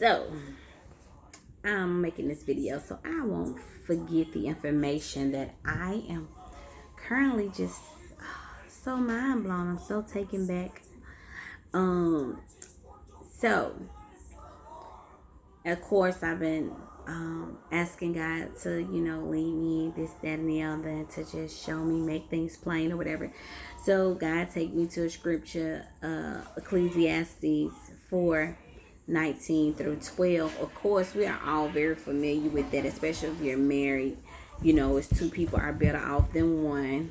So, I'm making this video so I won't forget the information that I am currently just so mind blown. I'm so taken back. Um, so of course I've been asking God to, lead me this, that, and the other, and to just show me, make things plain or whatever. So God take me to a scripture, Ecclesiastes 4:19 through 12. Of course, we are all very familiar with that, especially if you're married. It's two people are better off than one.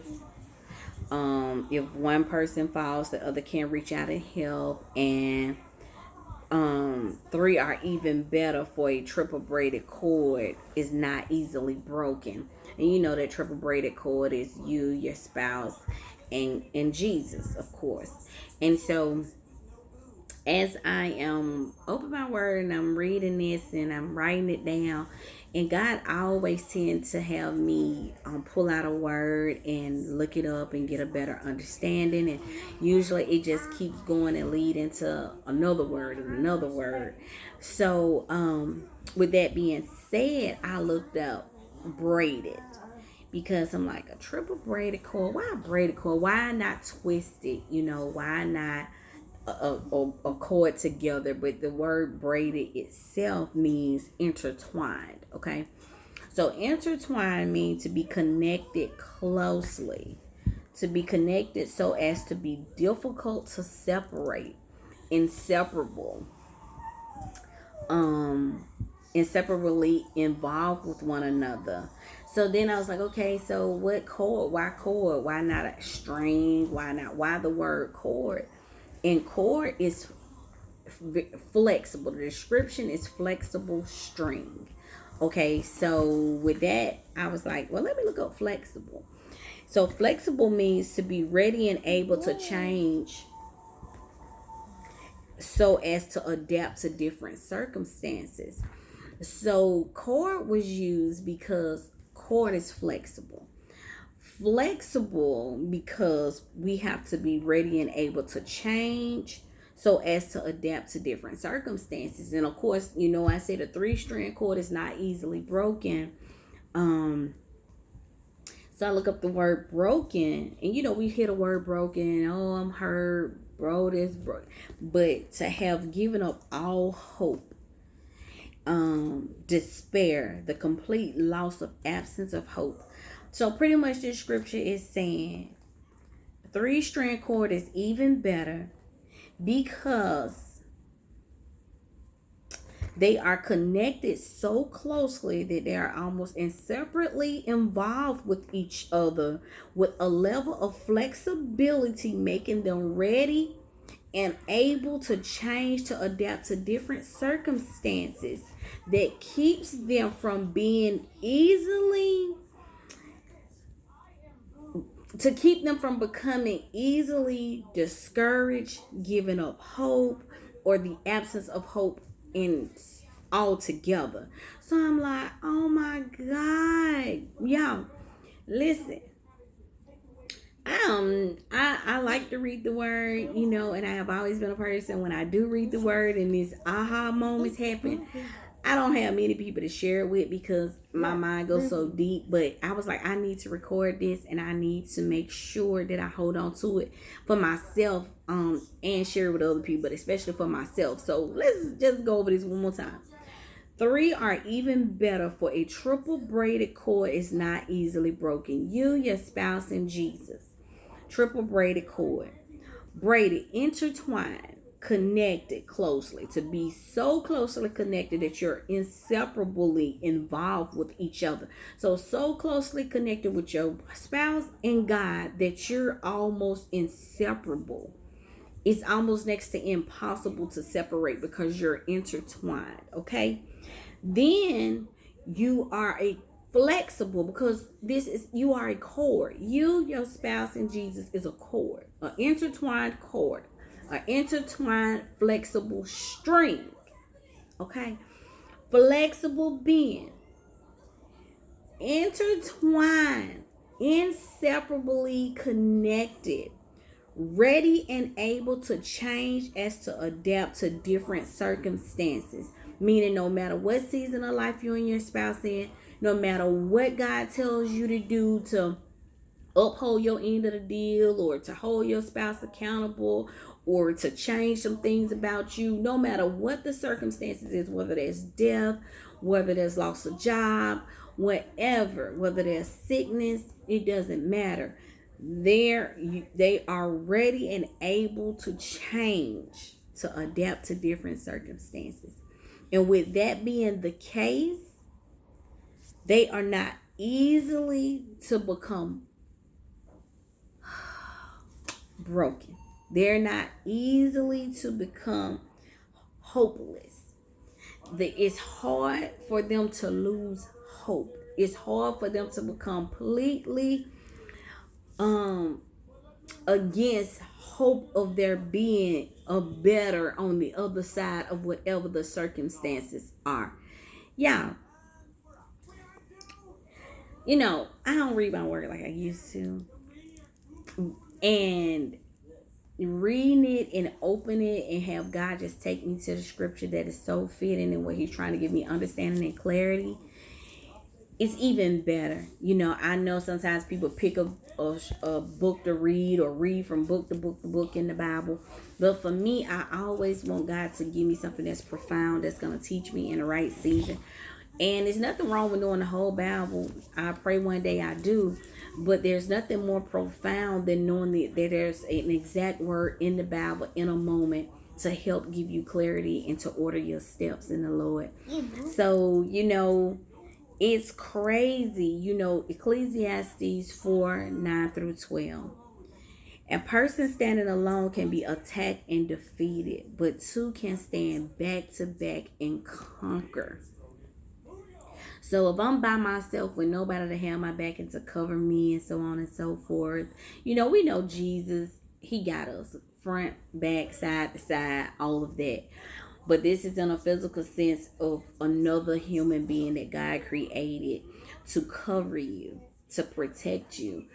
If one person falls, the other can reach out and help. And three are even better, for a triple braided cord is not easily broken. And you know that triple braided cord is you, your spouse, and Jesus, of course. And so as I am open my word and I'm reading this and I'm writing it down, and God always tends to have me pull out a word and look it up and get a better understanding, and usually it just keeps going and leading to another word and another word. So with that being said, I looked up braided, because I'm like, a triple braided cord, why braided cord, why not twisted, why not a cord together? But the word braided itself means intertwined. Okay, so intertwined means to be connected closely, to be connected so as to be difficult to separate, inseparable, inseparably involved with one another. So then I was like, okay, so what cord? Why cord? Why not a string? Why the word cord? And cord is flexible. The description is flexible string. Okay, so with that, I was like, well, let me look up flexible. So flexible means to be ready and able to change so as to adapt to different circumstances. So cord was used because cord is flexible. Flexible because we have to be ready and able to change so as to adapt to different circumstances. And of course, I said a 3-strand cord is not easily broken. So I look up the word broken, and we hear the word broken. Oh, I'm hurt, bro, this, bro. But to have given up all hope, despair, the complete loss of absence of hope. So pretty much this scripture is saying 3-strand cord is even better because they are connected so closely that they are almost inseparably involved with each other, with a level of flexibility, making them ready and able to change to adapt to different circumstances, that keeps them from being easily, to keep them from becoming easily discouraged, giving up hope, or the absence of hope in altogether. So I'm like, oh my God, y'all, listen. I like to read the word, and I have always been a person, when I do read the word and these aha moments happen, I don't have many people to share it with because my mind goes so deep. But I was like, I need to record this, and I need to make sure that I hold on to it for myself, and share it with other people, but especially for myself. So let's just go over this one more time. 3 are even better, for a triple braided cord is not easily broken. You, your spouse, and Jesus. Triple braided cord. Braided, intertwined, connected closely, to be so closely connected that you're inseparably involved with each other. So closely connected with your spouse and God that you're almost inseparable. It's almost next to impossible to separate because you're intertwined. Okay, then you are a flexible, because you are a cord. You, your spouse, and Jesus is a cord, an intertwined cord, an intertwined flexible string. Okay, flexible being intertwined, inseparably connected, ready and able to change as to adapt to different circumstances. Meaning, no matter what season of life you and your spouse in, no matter what God tells you to do to uphold your end of the deal, or to hold your spouse accountable, or to change some things about you, no matter what the circumstances is, whether there's death, whether there's loss of job, whatever, whether there's sickness, it doesn't matter. They are ready and able to change, to adapt to different circumstances. And with that being the case, they are not easily to become broken. They're not easily to become hopeless. It's hard for them to lose hope. It's hard for them to become completely against hope of there being a better on the other side of whatever the circumstances are. Yeah, I don't read my word like I used to. And reading it and open it and have God just take me to the scripture that is so fitting and what he's trying to give me understanding and clarity, it's even better. I know sometimes people pick a book to read, or read from book to book in the Bible. But for me, I always want God to give me something that's profound, that's going to teach me in the right season. And there's nothing wrong with knowing the whole Bible. I pray one day I do. But there's nothing more profound than knowing that there's an exact word in the Bible in a moment to help give you clarity and to order your steps in the Lord. Mm-hmm. So, it's crazy. Ecclesiastes 4:9-12. A person standing alone can be attacked and defeated, but two can stand back to back and conquer. So if I'm by myself with nobody to have my back and to cover me and so on and so forth, we know Jesus, he got us front, back, side to side, all of that. But this is in a physical sense of another human being that God created to cover you, to protect you.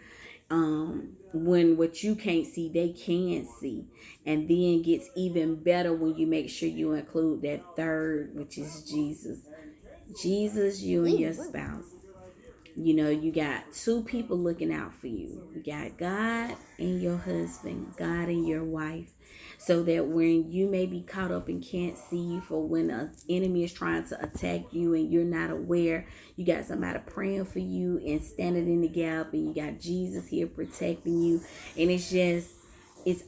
When what you can't see, they can see. And then gets even better when you make sure you include that third, which is Jesus. Jesus, you and your spouse. You got two people looking out for you. You got God and your husband, God and your wife. So that when you may be caught up and can't see, for when an enemy is trying to attack you and you're not aware, you got somebody praying for you and standing in the gap, and you got Jesus here protecting you. And it's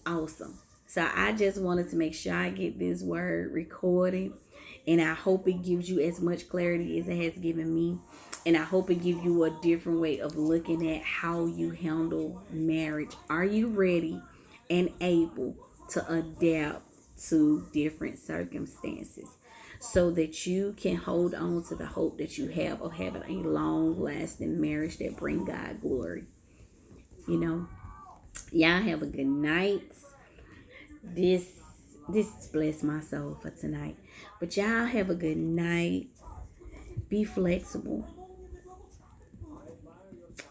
awesome. So I just wanted to make sure I get this word recorded. And I hope it gives you as much clarity as it has given me. And I hope it gives you a different way of looking at how you handle marriage. Are you ready and able to adapt to different circumstances so that you can hold on to the hope that you have of having a long-lasting marriage that brings God glory? Y'all have a good night. This blessed my soul for tonight. But y'all have a good night. Be flexible.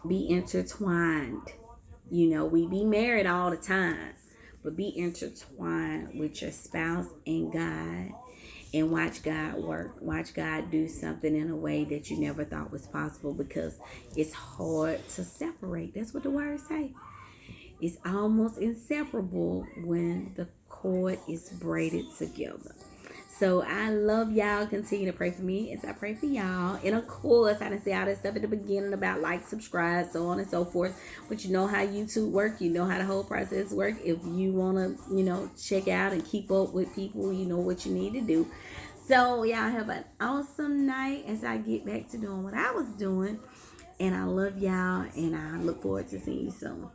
Be intertwined. We be married all the time, but be intertwined with your spouse and God, and watch God work. Watch God do something in a way that you never thought was possible, because it's hard to separate. That's what the words say. It's almost inseparable when the cord is braided together. So I love y'all. Continue to pray for me as I pray for y'all. And of course, I didn't say all that stuff at the beginning about like, subscribe, so on and so forth. But you know how YouTube work. You know how the whole process work. If you want to, check out and keep up with people, you know what you need to do. So y'all have an awesome night as I get back to doing what I was doing. And I love y'all. And I look forward to seeing you soon.